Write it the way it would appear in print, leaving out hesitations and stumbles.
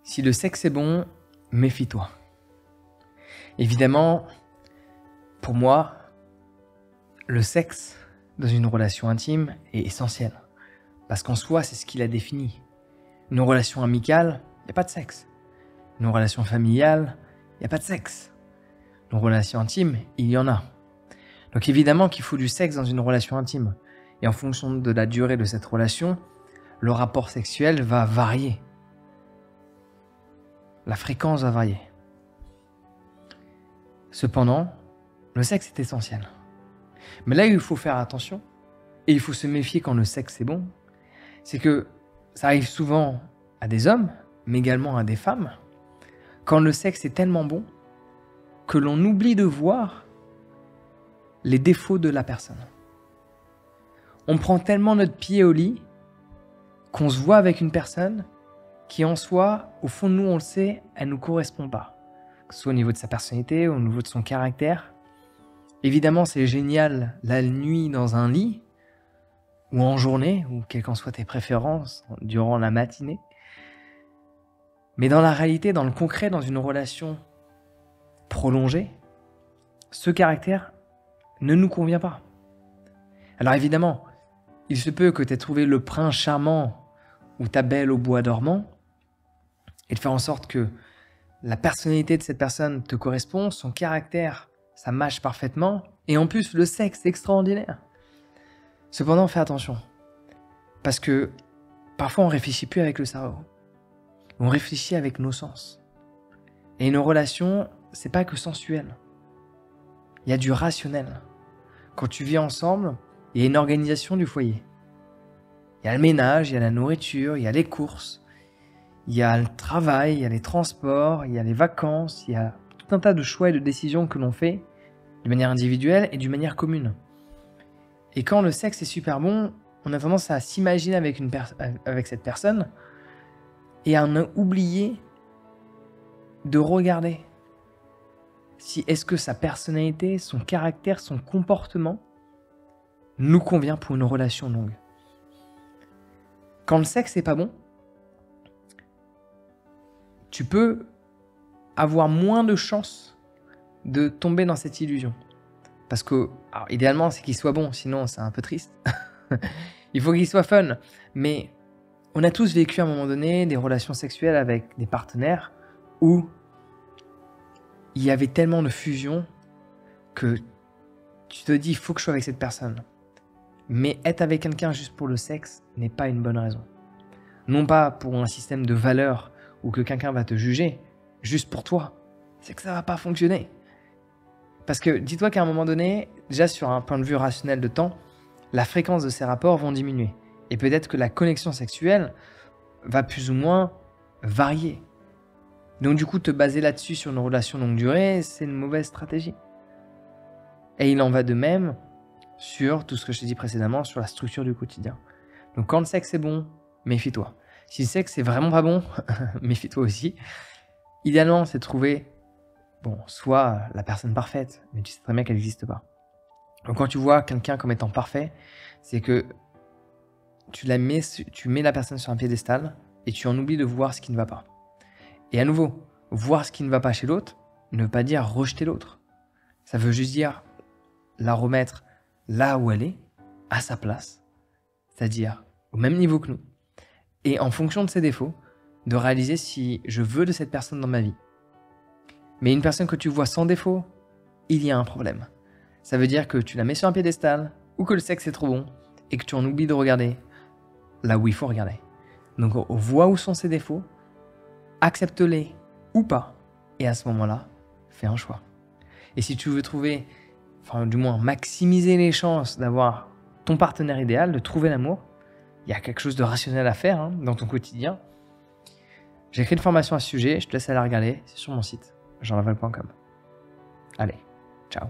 Si le sexe est bon, méfie-toi. Évidemment, pour moi, le sexe dans une relation intime est essentiel. Parce qu'en soi, c'est ce qui la définit. Une relation amicale, il n'y a pas de sexe. Une relation familiale, il n'y a pas de sexe. Une relation intime, il y en a. Donc évidemment qu'il faut du sexe dans une relation intime. Et en fonction de la durée de cette relation, le rapport sexuel va varier. La fréquence va varier. Cependant, le sexe est essentiel. Mais là où il faut faire attention, et il faut se méfier quand le sexe est bon, c'est que ça arrive souvent à des hommes, mais également à des femmes, quand le sexe est tellement bon que l'on oublie de voir les défauts de la personne. On prend tellement notre pied au lit qu'on se voit avec une personne qui en soi, au fond de nous, on le sait, elle ne nous correspond pas. Que ce soit au niveau de sa personnalité, au niveau de son caractère. Évidemment, c'est génial la nuit dans un lit, ou en journée, ou quelles qu'en soient tes préférences, durant la matinée. Mais dans la réalité, dans le concret, dans une relation prolongée, ce caractère ne nous convient pas. Alors évidemment, il se peut que tu aies trouvé le prince charmant ou ta belle au bois dormant, et de faire en sorte que la personnalité de cette personne te correspond, son caractère, ça matche parfaitement, et en plus le sexe, c'est extraordinaire. Cependant, fais attention, parce que parfois on réfléchit plus avec le cerveau, on réfléchit avec nos sens. Et une relation, c'est pas que sensuel, il y a du rationnel. Quand tu vis ensemble, il y a une organisation du foyer. Il y a le ménage, il y a la nourriture, il y a les courses, il y a le travail, il y a les transports, il y a les vacances, il y a tout un tas de choix et de décisions que l'on fait de manière individuelle et d'une manière commune. Et quand le sexe est super bon, on a tendance à s'imaginer avec cette personne et à en oublier de regarder si est-ce que sa personnalité, son caractère, son comportement nous convient pour une relation longue. Quand le sexe n'est pas bon, tu peux avoir moins de chances de tomber dans cette illusion. Parce que, alors, idéalement, c'est qu'il soit bon, sinon c'est un peu triste. Il faut qu'il soit fun. Mais on a tous vécu à un moment donné des relations sexuelles avec des partenaires où il y avait tellement de fusion que tu te dis, il faut que je sois avec cette personne. Mais être avec quelqu'un juste pour le sexe n'est pas une bonne raison. Non pas pour un système de valeurs ou que quelqu'un va te juger, juste pour toi. C'est que ça va pas fonctionner. Parce que dis-toi qu'à un moment donné, déjà sur un point de vue rationnel de temps, la fréquence de ces rapports vont diminuer. Et peut-être que la connexion sexuelle va plus ou moins varier. Donc du coup, te baser là-dessus sur une relation longue durée, c'est une mauvaise stratégie. Et il en va de même sur tout ce que je t'ai dit précédemment, sur la structure du quotidien. Donc quand le sexe est bon, méfie-toi. Si le sexe est vraiment pas bon, méfie-toi aussi. Idéalement, c'est de trouver, soit la personne parfaite, mais tu sais très bien qu'elle n'existe pas. Donc quand tu vois quelqu'un comme étant parfait, c'est que tu mets la personne sur un piédestal et tu en oublies de voir ce qui ne va pas. Et à nouveau, voir ce qui ne va pas chez l'autre ne veut pas dire rejeter l'autre. Ça veut juste dire la remettre là où elle est, à sa place, c'est-à-dire au même niveau que nous. Et en fonction de ses défauts, de réaliser si je veux de cette personne dans ma vie. Mais une personne que tu vois sans défaut, il y a un problème. Ça veut dire que tu la mets sur un piédestal, ou que le sexe est trop bon, et que tu en oublies de regarder là où il faut regarder. Donc on voit où sont ses défauts, accepte-les ou pas, et à ce moment-là, fais un choix. Et si tu veux trouver, du moins maximiser les chances d'avoir ton partenaire idéal, de trouver l'amour, il y a quelque chose de rationnel à faire dans ton quotidien. J'ai écrit une formation à ce sujet, je te laisse aller la regarder, c'est sur mon site, jeanlaval.com. Allez, ciao.